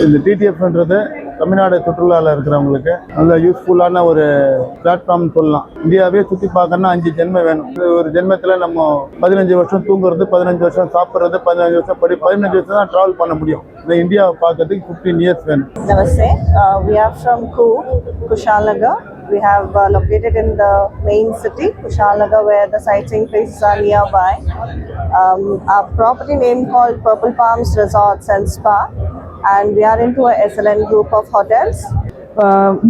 இந்த டிடிஎஃப்ன்றது தமிழ்நாடு சுற்றுலாவில் இருக்கிறவங்களுக்கு நல்ல யூஸ்ஃபுல்லான ஒரு பிளாட்ஃபார்ம் சொல்லலாம். இந்தியாவே சுற்றி பார்க்கணும்னா 5 ஜென்மம் வேணும். ஒரு ஜென்மத்தில் நம்ம 15 வருஷம் தூங்குறது, 15 வருஷம் சாப்பிட்றது, 15 வருஷம் 15 வருஷம் தான் ட்ராவல் பண்ண முடியும். இந்த இந்தியாவை பார்க்கறதுக்கு 15 years வேணும். Namaste. We are from Kushalnagar. We have located in the main city, Kushalnagar, where the sightseeing places are nearby. Our property name called Purple Palms Resorts and Spa, and we are into a SLN group of hotels.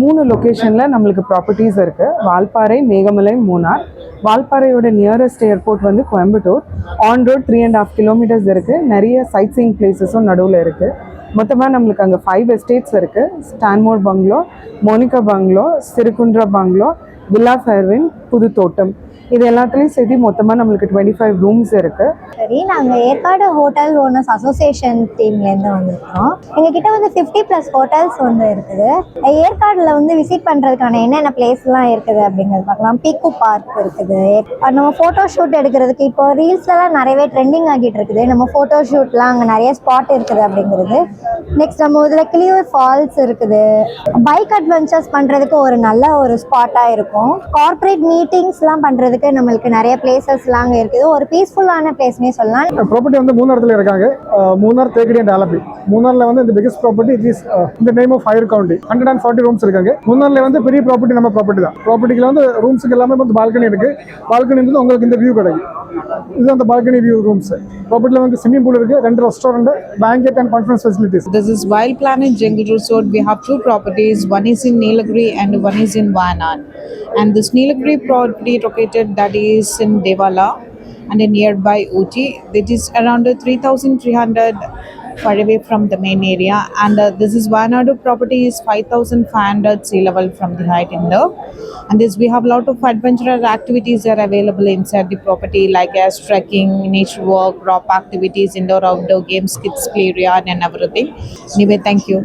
3 லொக்கேஷனில் நம்மளுக்கு properties இருக்குது. Valparai, Meghamalai, Munnar. வால்பாறையோட nearest airport வந்து Coimbatore. On road 3.5 kilometers இருக்குது. நிறைய side seeing பிளேசஸும் நடுவில் இருக்குது. மொத்தமாக நம்மளுக்கு அங்கே 5 எஸ்டேட்ஸ் இருக்குது. Stanmore bungalow, Monica bungalow, Sirukundra bungalow, villa Fairwin, புது தோட்டம், இது எல்லாத்துலேயும் சேர்த்து மொத்தமாக நம்மளுக்கு 25 rooms இருக்குது. சரி, நாங்கள் ஏற்காடு ஹோட்டல் ஓனர்ஸ் அசோசியேஷன் டீம்லேருந்து வந்திருக்கோம். எங்ககிட்ட வந்து 50+ ஹோட்டல்ஸ் வந்து இருக்குது. ஏற்காடில் வந்து விசிட் பண்ணுறதுக்கான என்னென்ன பிளேஸ்லாம் இருக்குது அப்படிங்கிறது பார்க்கலாம். பீக்கு பார்க் இருக்குது. நம்ம ஃபோட்டோ ஷூட் எடுக்கிறதுக்கு இப்போ ரீல்ஸ்லாம் நிறையவே ட்ரெண்டிங் ஆகிட்டு இருக்குது. நம்ம ஃபோட்டோ ஷூட்லாம் அங்கே நிறைய ஸ்பாட் இருக்குது அப்படிங்கிறது. நெக்ஸ்ட் நம்ம இதில் கிளியூர் ஃபால்ஸ் இருக்குது. பைக் அட்வென்ச்சர்ஸ் பண்ணுறதுக்கு ஒரு நல்ல ஒரு ஸ்பாட்டாக இருக்கும். கார்ப்பரேட் மீட்டிங்ஸ்லாம் பண்ணுறதுக்கு நம்மளுக்கு நிறைய பிளேசஸ்லாம் அங்கே இருக்குது. ஒரு பீஸ்ஃபுல்லான பிளேஸ்னே சொல்லலாம். ப்ராப்பர்ட்டி வந்து மூணாரத்தில் இருக்காங்க. மூணார், தேக்கடி அண்ட் ஆலப்பி. மூணாரில் வந்து இந்த பிகஸ்ட் ப்ராப்பர்ட்டி இட் இஸ் இந்த name of fire county. 140 rooms இருக்காங்க. மூணாரில் வந்து பெரிய ப்ராப்பர்ட்டி நம்ம ப்ராப்பர்ட்டி தான். ப்ராப்பர்ட்டியில் வந்து ரூம்ஸுக்கு எல்லாமே வந்து பால்கனி இருக்குது. பால்கனி வந்து உங்களுக்கு இந்த வியூ கிடைக்கும். இது அந்த பால்கனி வியூ ரூம்ஸ். ப்ராப்பர்ட்டியில் வந்து ஸ்விம்மிங் பூல் இருக்குது, 2 restaurant, banquet and conference facilities. This is Wild Planet Jungle Resort. We have 2 properties. One is in Nilagiri and one is in Wayanad. And this Nilagiri property located that is in Devala and a nearby Ooty. It is around 3,300 far away from the main area. And this is Wayanad property is 5,500 sea level from the height in there. And this we have a lot of adventurous activities are available inside the property, like as trekking, nature walk, rock activities, indoor outdoor games, kids play area and everything. Anyway, thank you.